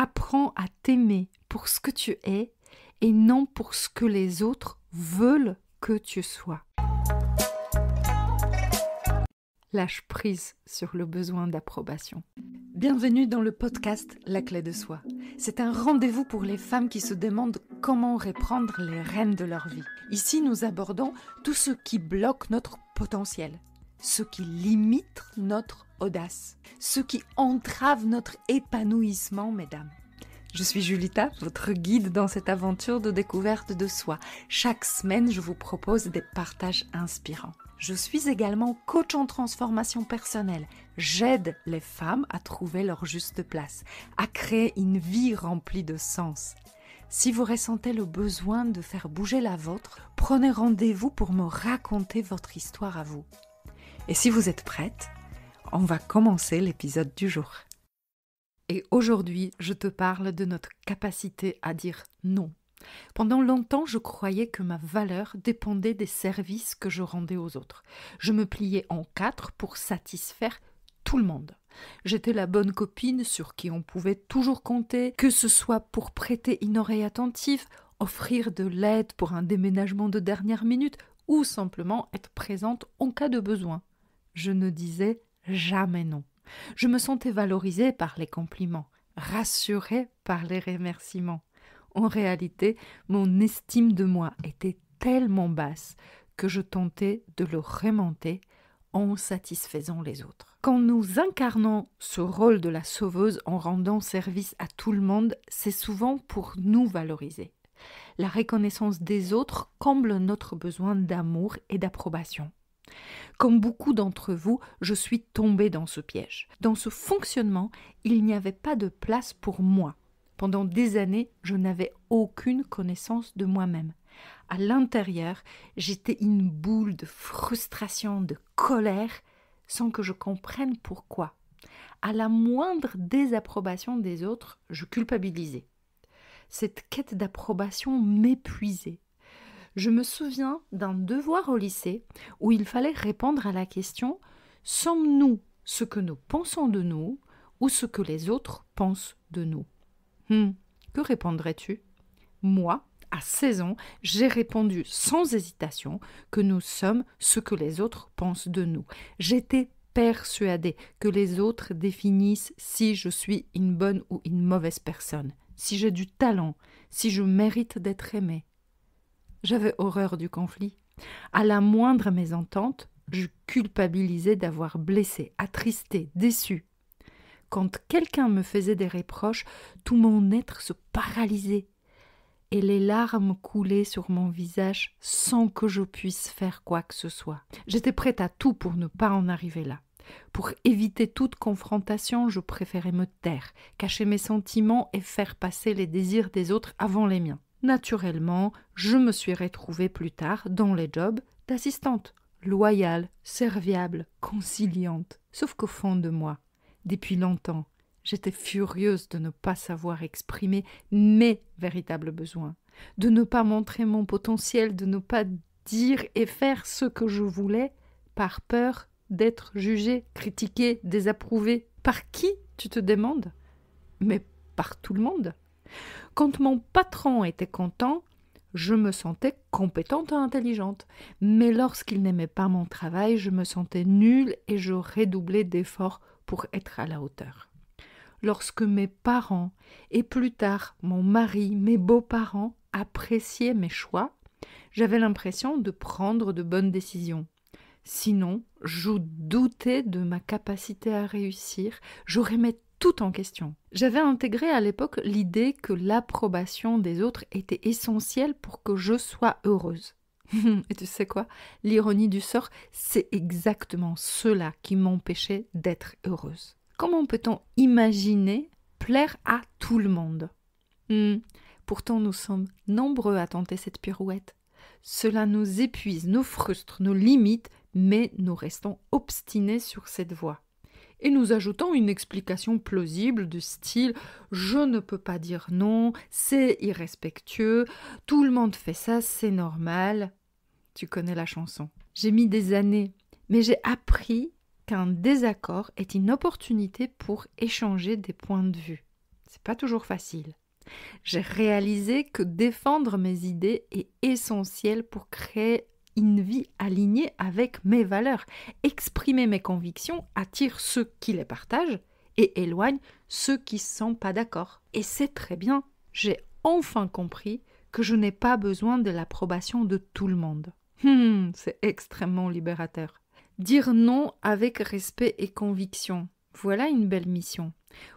Apprends à t'aimer pour ce que tu es et non pour ce que les autres veulent que tu sois. Lâche prise sur le besoin d'approbation. Bienvenue dans le podcast La Clé de Soi. C'est un rendez-vous pour les femmes qui se demandent comment reprendre les rênes de leur vie. Ici, nous abordons tout ce qui bloque notre potentiel, ce qui limite notre audace, ce qui entrave notre épanouissement, mesdames. Je suis Julita, votre guide dans cette aventure de découverte de soi. Chaque semaine, je vous propose des partages inspirants. Je suis également coach en transformation personnelle. J'aide les femmes à trouver leur juste place, à créer une vie remplie de sens. Si vous ressentez le besoin de faire bouger la vôtre, prenez rendez-vous pour me raconter votre histoire à vous. Et si vous êtes prête, on va commencer l'épisode du jour. Et aujourd'hui, je te parle de notre capacité à dire non. Pendant longtemps, je croyais que ma valeur dépendait des services que je rendais aux autres. Je me pliais en quatre pour satisfaire tout le monde. J'étais la bonne copine sur qui on pouvait toujours compter, que ce soit pour prêter une oreille attentive, offrir de l'aide pour un déménagement de dernière minute ou simplement être présente en cas de besoin. Je ne disais jamais non. Je me sentais valorisée par les compliments, rassurée par les remerciements. En réalité, mon estime de moi était tellement basse que je tentais de le remonter en satisfaisant les autres. Quand nous incarnons ce rôle de la sauveuse en rendant service à tout le monde, c'est souvent pour nous valoriser. La reconnaissance des autres comble notre besoin d'amour et d'approbation. Comme beaucoup d'entre vous, je suis tombée dans ce piège. Dans ce fonctionnement, il n'y avait pas de place pour moi. Pendant des années, je n'avais aucune connaissance de moi-même. À l'intérieur, j'étais une boule de frustration, de colère, sans que je comprenne pourquoi. À la moindre désapprobation des autres, je culpabilisais. Cette quête d'approbation m'épuisait. Je me souviens d'un devoir au lycée où il fallait répondre à la question « Sommes-nous ce que nous pensons de nous ou ce que les autres pensent de nous ?» Que répondrais-tu ? Moi, à 16 ans, j'ai répondu sans hésitation que nous sommes ce que les autres pensent de nous. J'étais persuadée que les autres définissent si je suis une bonne ou une mauvaise personne, si j'ai du talent, si je mérite d'être aimée. J'avais horreur du conflit. À la moindre mésentente, je culpabilisais d'avoir blessé, attristé, déçu. Quand quelqu'un me faisait des reproches, tout mon être se paralysait et les larmes coulaient sur mon visage sans que je puisse faire quoi que ce soit. J'étais prête à tout pour ne pas en arriver là. Pour éviter toute confrontation, je préférais me taire, cacher mes sentiments et faire passer les désirs des autres avant les miens. Naturellement, je me suis retrouvée plus tard dans les jobs d'assistante, loyale, serviable, conciliante. Sauf qu'au fond de moi, depuis longtemps, j'étais furieuse de ne pas savoir exprimer mes véritables besoins, de ne pas montrer mon potentiel, de ne pas dire et faire ce que je voulais par peur d'être jugée, critiquée, désapprouvée. Par qui, tu te demandes ? Mais par tout le monde. Quand mon patron était content, je me sentais compétente et intelligente. Mais lorsqu'il n'aimait pas mon travail, je me sentais nulle et je redoublais d'efforts pour être à la hauteur. Lorsque mes parents et plus tard mon mari, mes beaux-parents appréciaient mes choix, j'avais l'impression de prendre de bonnes décisions. Sinon, je doutais de ma capacité à réussir, je remettais tout en question. J'avais intégré à l'époque l'idée que l'approbation des autres était essentielle pour que je sois heureuse. Et tu sais quoi ? L'ironie du sort, c'est exactement cela qui m'empêchait d'être heureuse. Comment peut-on imaginer plaire à tout le monde ? Pourtant, nous sommes nombreux à tenter cette pirouette. Cela nous épuise, nous frustre, nous limite, mais nous restons obstinés sur cette voie. Et nous ajoutons une explication plausible du style « je ne peux pas dire non, c'est irrespectueux, tout le monde fait ça, c'est normal ». Tu connais la chanson. J'ai mis des années, mais j'ai appris qu'un désaccord est une opportunité pour échanger des points de vue. C'est pas toujours facile. J'ai réalisé que défendre mes idées est essentiel pour créer une vie alignée avec mes valeurs. Exprimer mes convictions attire ceux qui les partagent et éloigne ceux qui ne sont pas d'accord. Et c'est très bien. J'ai enfin compris que je n'ai pas besoin de l'approbation de tout le monde. C'est extrêmement libérateur. Dire non avec respect et conviction. Voilà une belle mission.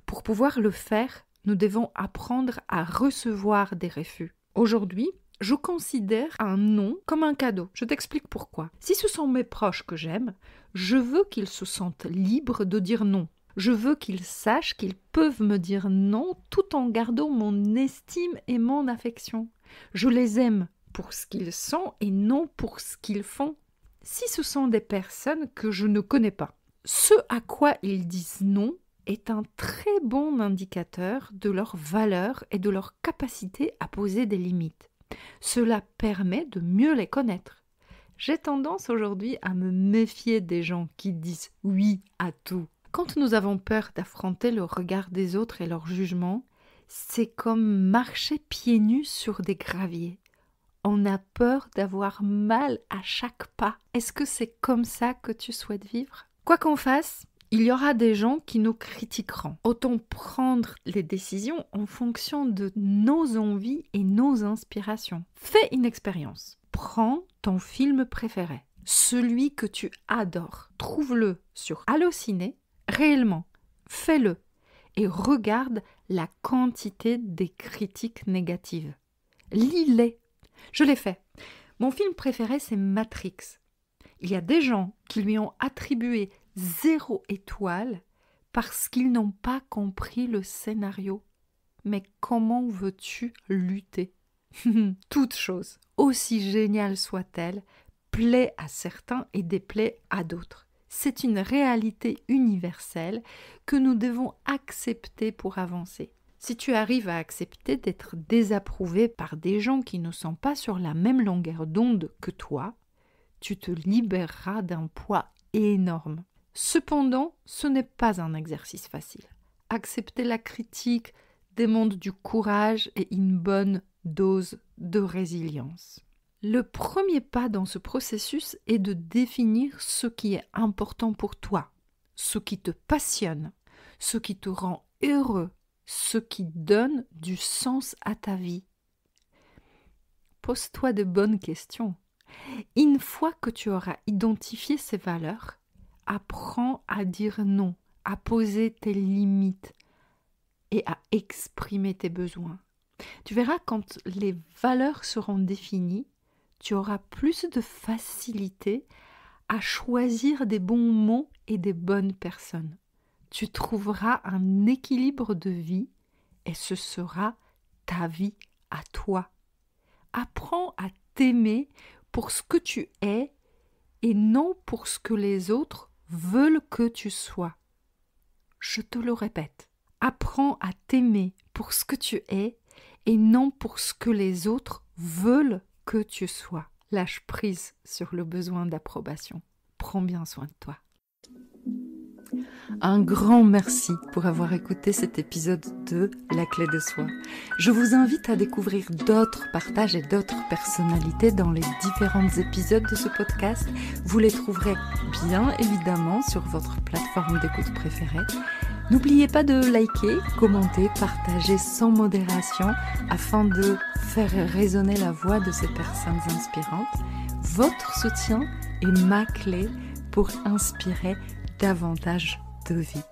Pour pouvoir le faire, nous devons apprendre à recevoir des refus. Aujourd'hui, je considère un non comme un cadeau. Je t'explique pourquoi. Si ce sont mes proches que j'aime, je veux qu'ils se sentent libres de dire non. Je veux qu'ils sachent qu'ils peuvent me dire non tout en gardant mon estime et mon affection. Je les aime pour ce qu'ils sont et non pour ce qu'ils font. Si ce sont des personnes que je ne connais pas, ce à quoi ils disent non est un très bon indicateur de leur valeur et de leur capacité à poser des limites. Cela permet de mieux les connaître. J'ai tendance aujourd'hui à me méfier des gens qui disent oui à tout. Quand nous avons peur d'affronter le regard des autres et leur jugement, c'est comme marcher pieds nus sur des graviers. On a peur d'avoir mal à chaque pas. Est-ce que c'est comme ça que tu souhaites vivre ? Quoi qu'on fasse, il y aura des gens qui nous critiqueront. Autant prendre les décisions en fonction de nos envies et nos inspirations. Fais une expérience. Prends ton film préféré, celui que tu adores. Trouve-le sur Allociné. Réellement, fais-le et regarde la quantité des critiques négatives. Lis-les. Je l'ai fait. Mon film préféré, c'est Matrix. Il y a des gens qui lui ont attribué 0 étoile parce qu'ils n'ont pas compris le scénario. Mais comment veux-tu lutter ? Toute chose, aussi géniale soit-elle, plaît à certains et déplaît à d'autres. C'est une réalité universelle que nous devons accepter pour avancer. Si tu arrives à accepter d'être désapprouvé par des gens qui ne sont pas sur la même longueur d'onde que toi, tu te libéreras d'un poids énorme. Cependant, ce n'est pas un exercice facile. Accepter la critique demande du courage et une bonne dose de résilience. Le premier pas dans ce processus est de définir ce qui est important pour toi, ce qui te passionne, ce qui te rend heureux, ce qui donne du sens à ta vie. Pose-toi de bonnes questions. Une fois que tu auras identifié ces valeurs, apprends à dire non, à poser tes limites et à exprimer tes besoins. Tu verras, quand les valeurs seront définies, tu auras plus de facilité à choisir des bons mots et des bonnes personnes. Tu trouveras un équilibre de vie et ce sera ta vie à toi. Apprends à t'aimer pour ce que tu es et non pour ce que les autres veulent que tu sois. Je te le répète, apprends à t'aimer pour ce que tu es et non pour ce que les autres veulent que tu sois. Lâche prise sur le besoin d'approbation. Prends bien soin de toi. Un grand merci pour avoir écouté cet épisode de La Clé de Soi. Je vous invite à découvrir d'autres partages et d'autres personnalités dans les différents épisodes de ce podcast. Vous les trouverez bien évidemment sur votre plateforme d'écoute préférée. N'oubliez pas de liker, commenter, partager sans modération afin de faire résonner la voix de ces personnes inspirantes. Votre soutien est ma clé pour inspirer davantage de vie.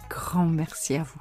Grand merci à vous.